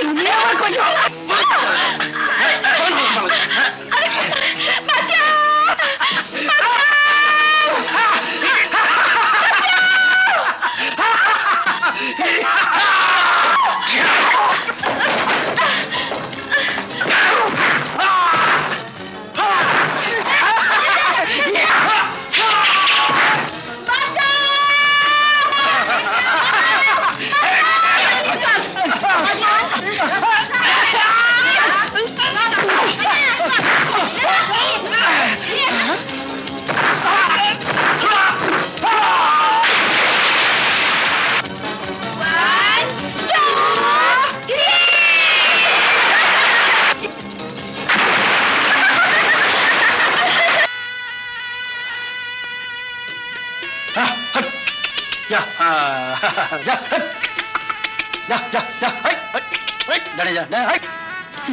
তুমি আমার কই যাও?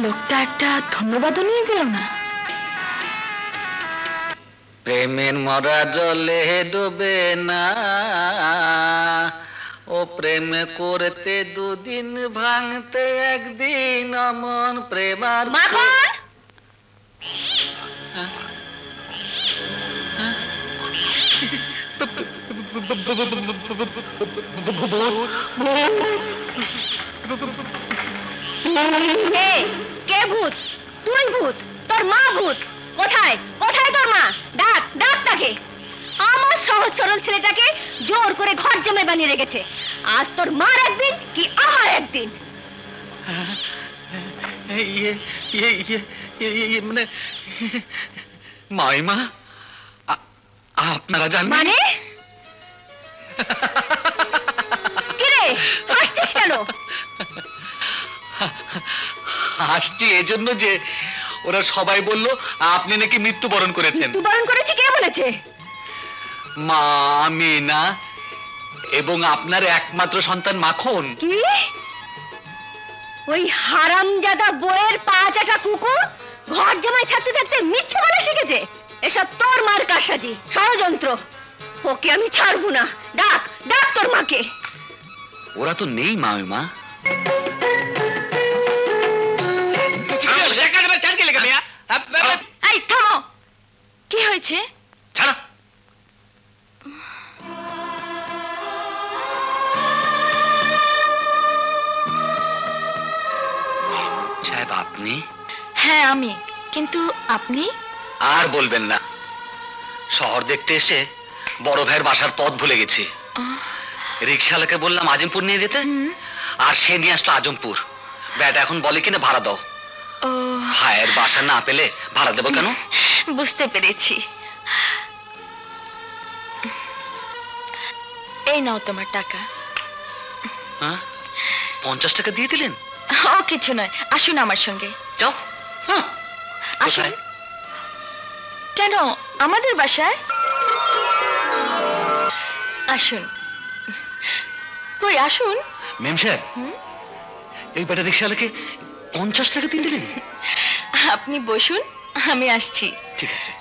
লোকটা একটা ধন্যবাদও নিয়ে গেল না। প্রেমের মরা জলে ডুবে না, ও প্রেম করতে দুদিন ভাঙতে একদিন অমন প্রেমার কে ভূত? তুই ভূত? তোর মা ভূত? কোথায় কোথায় তোর মা? ডাক ডাক তাকে। আমার সহজ সরল ছেলেটাকে জোর করে ঘর জমে বানিয়ে রেখেছে। আজ তোর মার একদিন কি আমার একদিন। মানে মাইমা আপনারা জানেন মানে? কিরে হাসছিস কেন? হাসছি এজন্য যে ওরা সবাই বলল আপনি নাকি মৃত্যুবরণ করেছেন। মৃত্যুবরণ করেছি? কে বলেছে? মা মিনা এবং আপনার একমাত্র সন্তান মাখন। কি? ওই হারামজাদা বইয়ের পা চাটা কুকুর ঘর জামাই থাকতে থাকতে মিথ্যে বলা শিখেছে। এসব তোর মার কারসাজি, ষড়যন্ত্র। ওকে আমি ছাড়বো না। ডাক ডাক তোর মাকে। ওরা তো নেই মামিমা। এই থামো। কি হয়েছে? ছাড়া সাহেব আপনি? হ্যাঁ আমি। কিন্তু আপনি? আর বলবেন না, শহর দেখতে এসে বড় ভাইয়ের বাসার পথ ভুলে গেছি। রিক্সাওয়ালাকে বললাম আজিমপুর নিয়ে যেতে, আর সে নিয়ে আসলো আজমপুর। ব্যাটা এখন বলে কিনা ভাড়া দাও। ভাইয়ের বাসা না পেলে ভাড়া দেবো কেন? বুঝতে পেরেছি। এই নাও তোমার টাকা। 50 টাকা দিয়ে দিলেন? ও কিছু নয়, আসুন আমার সঙ্গে। যাও। আসুন। কেন? আমাদের বাসায় আসুন। কই আসুন। মেম সাহেব, এই বেটা রিক্সাওয়ালাকে 50 টাকা দিয়ে দিলেন? আপনি বসুন, আমি আসছি। ঠিক আছে।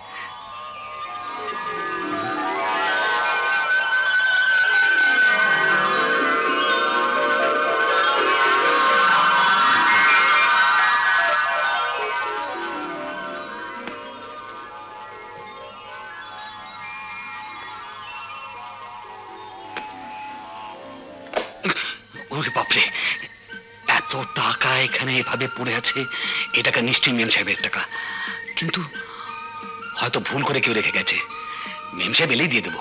ওরে বাপরে, এত টাকা এখানে এভাবে পড়ে আছে। এ টাকা নিশ্চয়ই মেম সাহেবের টাকা, কিন্তু হয়তো ভুল করে কেউ রেখে গেছে। মেম সাহেব এলেই দিয়ে দেবো।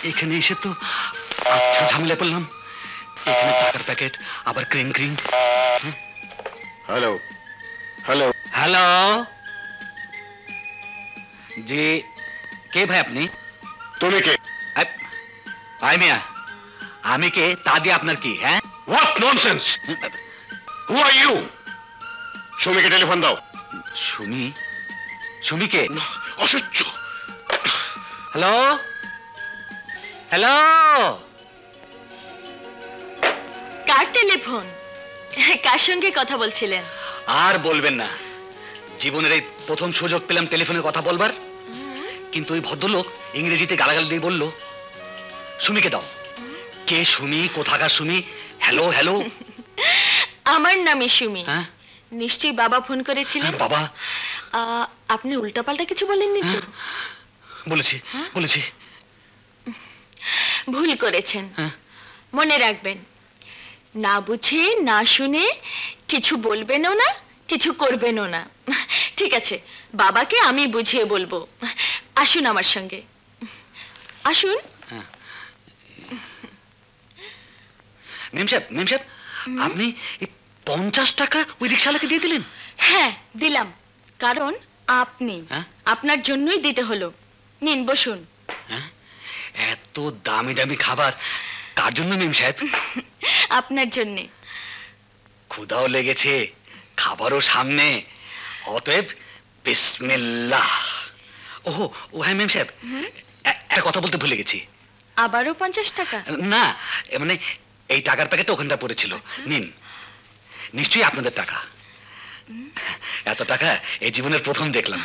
এখানে এসে তো আচ্ছা ঝামেলা পড়লাম। এখানে টাকার প্যাকেট, আবার cream cream. Hello hello hello, জি কে ভাই আপনি? তুমি কে? ভাই মিয়া, আমি কে তা দিয়ে আপনার কি? হ্যাঁ, what nonsense! Who are you? সুমিকে টেলিফোন দাও। সুমি? সুমিকে? অসহ্য। Hello hello. কার টেলিফোন? কার সঙ্গে কথা বলছিলেন? আর বলবেন না, জীবনের এই প্রথম সুযোগ পেলাম টেলিফোনে কথা বলবার। কিন্তু ওই ভদ্রলোক ইংরেজিতে গালাগাল দিয়ে বলল সুমিকে দাও। কে সুমি, কোথাকার সুমি? Hello hello. আমার নামই সুমি। হ্যাঁ নিশ্চয়ই বাবা ফোন করেছিলেন। বাবা? আপনি উল্টাপাল্টা কিছু বলেননি তো? বলেছি বলেছি। ভুল করেছেন। হ্যাঁ। মনে রাখবেন, না বুঝে না শুনে কিছু বলবেনও না, কিছু করবেনও না। ঠিক আছে, বাবাকে আমি বুঝিয়ে বলবো। আসুন আমার সঙ্গে, আসুন। মেম সাহেব, আপনি 50 টাকা ওই রিক্সাওয়ালাকে দিয়ে দিলেন? হ্যাঁ দিলাম, কারণ আপনি, আপনার জন্যই দিতে হলো। নিন বসুন। এত দামি দামি খাবার কার জন্য মেম সাহেব? আপনার জন্যে। ক্ষুধাও লেগেছে, খাবারও সামনে, অতএব বিসমিল্লাহ। ওহো, ও হ্যাঁ মেম সাহেব, একটা কথা বলতে ভুলে গেছি। আবারও 50 টাকা? না, মানে এই টাকার প্যাকেটটা ওখানটা পড়েছিল। নিন, নিশ্চয়ই আপনাদের টাকা। এত টাকা এই জীবনের প্রথম দেখলাম।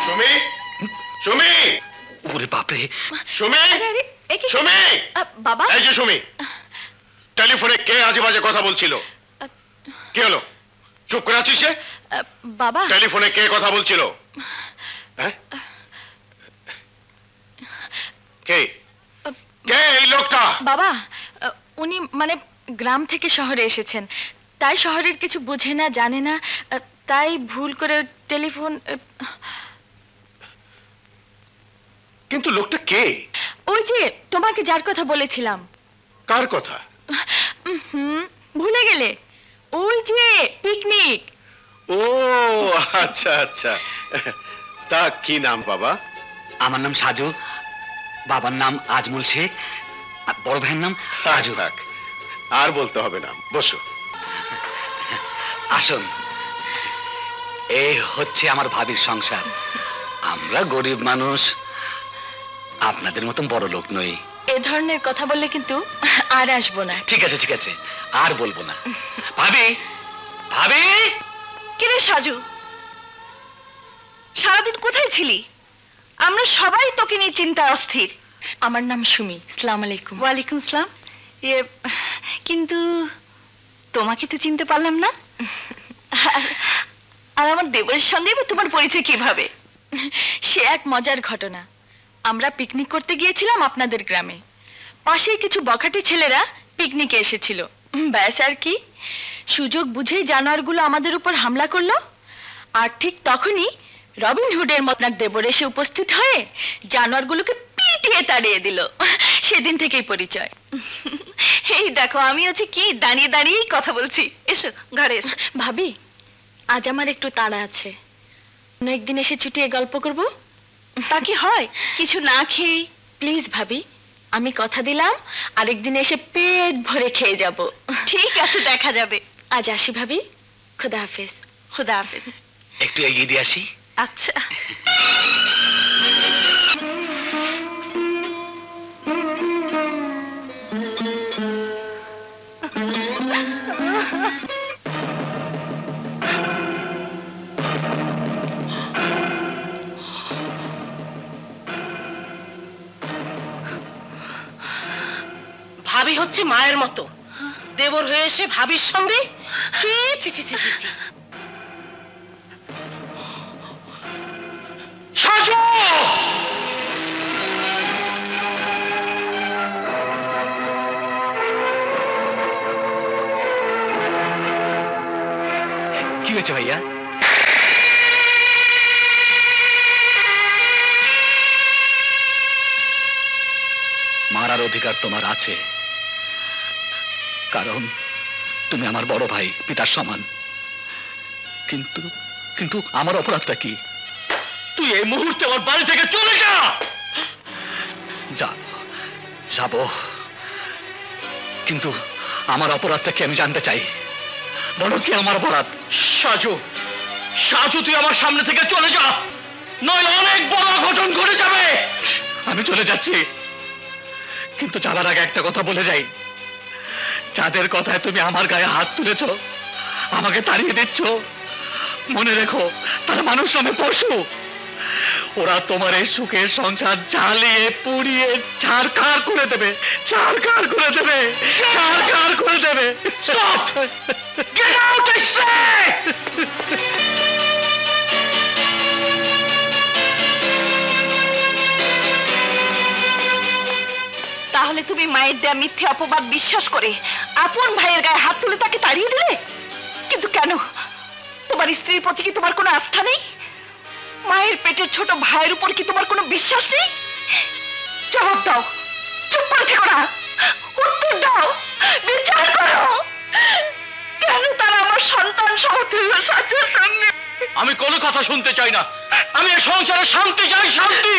সুমি, সুমি, ওরে বাপরে! সুমি, আরে, এ কি? সুমি! বাবা, এই যে সুমি, টেলিফোনে কে আজে বাজে কথা বলছিল? কি হলো, চুপ করে আছিস যে? বাবা, টেলিফোনে কে কথা বলছিল? হ্যাঁ? কে কে এই লোকটা? বাবা, উনি মানে গ্রাম থেকে শহরে এসেছেন, তাই শহরের কিছু বুঝে না, জানে না, তাই ভুল করে টেলিফোন। কিন্তু লোকটা কে? ওই যে তোমাকে যার কথা বলেছিলাম। কার কথা? ভুলে গেলে? ওই যে পিকনিক। ও আচ্ছা আচ্ছা, তা কি নাম বাবা? আমার নাম সাজু, বাবার নাম আজমল শেখ, আর বড় ভাইয়ের নাম রাজু। থাক, আর বলতে হবে না, বসো। আসুন, এই হচ্ছে আমার ভাবির সংসার। আমরা গরিব মানুষ, আপনাদের মতন বড় লোক নই। এ ধরনের কথা বললে কিন্তু আর আসবো না। ঠিক আছে ঠিক আছে, আর বলবো না। ভাবি, ভাবি! কিরে সাজু, সারাদিন কোথায় ছিলি? আমরা সবাই তোকে নিয়ে চিন্তায় অস্থির। আমার নাম সুমি। আসসালামু আলাইকুম। ওয়ালাইকুম আসসালাম। কিন্তু তোমাকে তো চিনতে পারলাম না। আর আমার দেবরের সঙ্গে তোমার পরিচয় কিভাবে? সে এক মজার ঘটনা। আমরা পিকনিক করতে গিয়েছিলাম আপনাদের গ্রামে। পাশেই কিছু বখাটে ছেলেরা পিকনিকে এসেছিল। ব্যাস আর কি, সুযোগ বুঝেই জানোয়ারগুলো আমাদের উপর হামলা করলো। আর ঠিক তখনই রবিন হুডের মতন দেবর এসে উপস্থিত হয়ে জানোয়ারগুলোকে পিটিয়ে তাড়িয়ে দিল। সেদিন থেকেই পরিচয়। এই দেখো, আমি হচ্ছে কি দাঁড়িয়ে দাঁড়িয়েই কথা বলছি। এসো ঘরে এসো। ভাবি, আজ আমার একটু তাড়া আছে, অন্য একদিন এসে চুটিয়ে গল্প করব। তা কি হয় কিছু না খেয়ে? প্লিজ ভাবি, আমি কথা দিলাম আরেকদিন এসে পেট ভরে খেয়ে যাব। ঠিক আছে, দেখা যাবে। আজ আসি ভাবি, খুদা হাফেজ। খুদা হাফেজ। একটু এগিয়ে দিয়ে আসি। আচ্ছা। ভাবি হচ্ছে মায়ের মতো, দেবর হয়ে এসে ভাবির সঙ্গে। ছি ছি ছি ছি ছি। সাজু! কি হয়েছে ভাইয়া? মারার অধিকার তোমার আছে, কারণ তুমি আমার বড় ভাই, পিতার সমান। কিন্তু কিন্তু আমার অপরাধটা কি? তুই এই মুহূর্তে আমার বাড়ি থেকে চলে যা! যাব, কিন্তু আমার অপরাধটা কি আমি জানতে চাই। বলো কি আমার অপরাধ? সাজু, সাজু, তুই আমার সামনে থেকে চলে যা, নয় অনেক বড় অঘটন ঘটে যাবে। আমি চলে যাচ্ছি, কিন্তু যাওয়ার আগে একটা কথা বলে যাই। যাদের কথায় তুমি আমার গায়ে হাত তুলেছ, আমাকে তাড়িয়ে দিচ্ছ, মনে রেখো তারা মানুষ নামে পশু। ওরা তোমার এই সুখের সংসার জ্বালিয়ে পুড়িয়ে ছারখার করে দেবে, ছারখার করে দেবে, ছারখার করে দেবে। Get out, I say! তাহলে তুমি মায়ের দেয়া মিথ্যে অপবাদ বিশ্বাস করে আপন ভাইয়ের গায়ে হাত তুলে তাকে তাড়িয়ে দিলে? কিন্তু কেন? তোমার স্ত্রীর প্রতি কি তোমার কোনো আস্থা নেই? মায়ের পেটের ছোট ভাইয়ের উপর কি তোমার কোনো বিশ্বাস নেই? জবাব দাও, চুপ করে থেকো না, উত্তর দাও, বিচার করো। কেন তারা আমার সন্তান সমতুল্য সাজের সঙ্গে? আমি কোনো কথা শুনতে চাই না। আমি এই সংসারে শান্তি চাই, শান্তি।